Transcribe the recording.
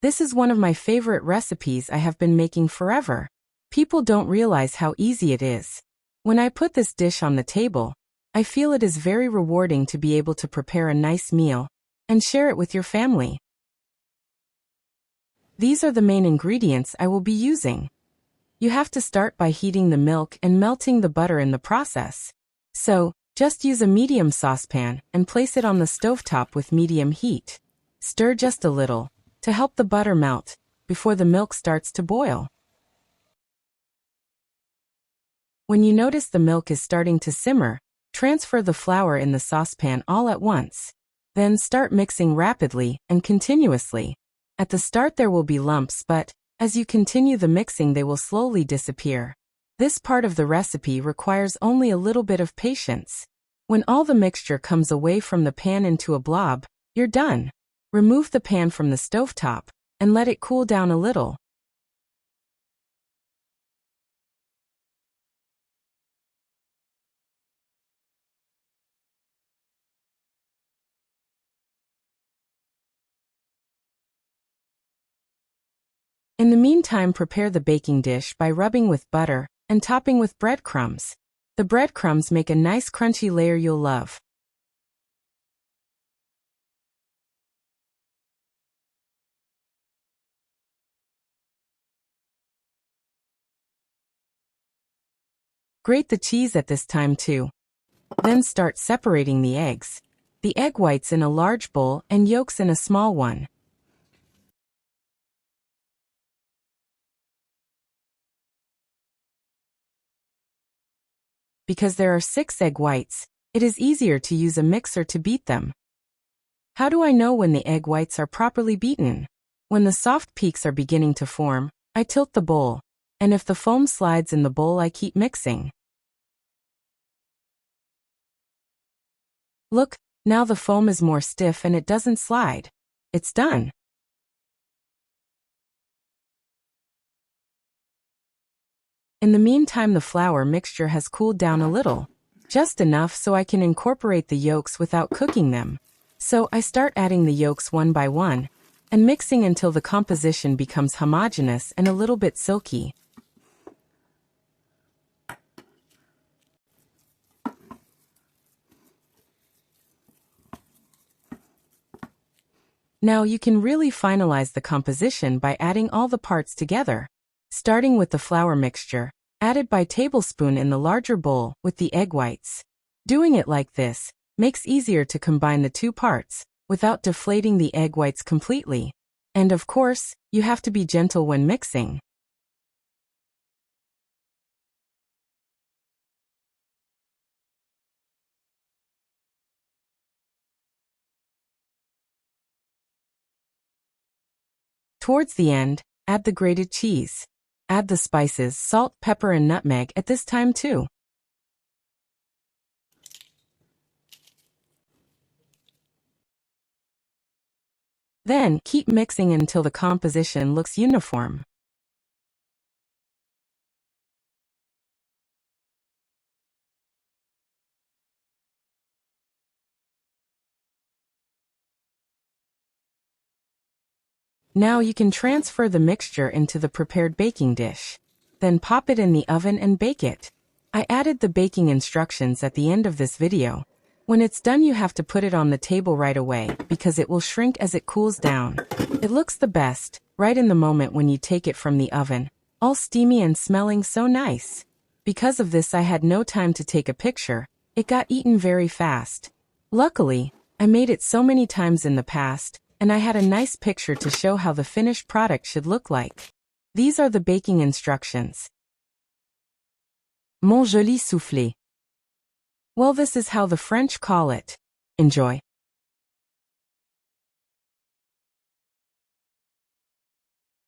This is one of my favorite recipes I have been making forever. People don't realize how easy it is. When I put this dish on the table, I feel it is very rewarding to be able to prepare a nice meal and share it with your family. These are the main ingredients I will be using. You have to start by heating the milk and melting the butter in the process. So, just use a medium saucepan and place it on the stovetop with medium heat. Stir just a little to help the butter melt before the milk starts to boil. When you notice the milk is starting to simmer, transfer the flour in the saucepan all at once. Then start mixing rapidly and continuously. At the start there will be lumps, but as you continue the mixing they will slowly disappear. This part of the recipe requires only a little bit of patience. When all the mixture comes away from the pan into a blob, you're done. Remove the pan from the stovetop and let it cool down a little. In the meantime, prepare the baking dish by rubbing with butter and topping with breadcrumbs. The breadcrumbs make a nice crunchy layer you'll love. Grate the cheese at this time too. Then start separating the eggs. The egg whites in a large bowl and yolks in a small one. Because there are 6 egg whites, it is easier to use a mixer to beat them. How do I know when the egg whites are properly beaten? When the soft peaks are beginning to form, I tilt the bowl, and if the foam slides in the bowl I keep mixing. Look, now the foam is more stiff and it doesn't slide. It's done. In the meantime, the flour mixture has cooled down a little, just enough so I can incorporate the yolks without cooking them. So I start adding the yolks one by one, and mixing until the composition becomes homogeneous and a little bit silky. Now you can really finalize the composition by adding all the parts together. Starting with the flour mixture, added by tablespoon in the larger bowl with the egg whites. Doing it like this makes easier to combine the two parts without deflating the egg whites completely. And of course, you have to be gentle when mixing. Towards the end, add the grated cheese. Add the spices, salt, pepper, and nutmeg at this time too. Then, keep mixing until the composition looks uniform. Now you can transfer the mixture into the prepared baking dish. Then pop it in the oven and bake it. I added the baking instructions at the end of this video. When it's done you have to put it on the table right away because it will shrink as it cools down. It looks the best, right in the moment when you take it from the oven, all steamy and smelling so nice. Because of this I had no time to take a picture, it got eaten very fast. Luckily, I made it so many times in the past, and I had a nice picture to show how the finished product should look like. These are the baking instructions. Mon joli soufflé. Well, this is how the French call it. Enjoy.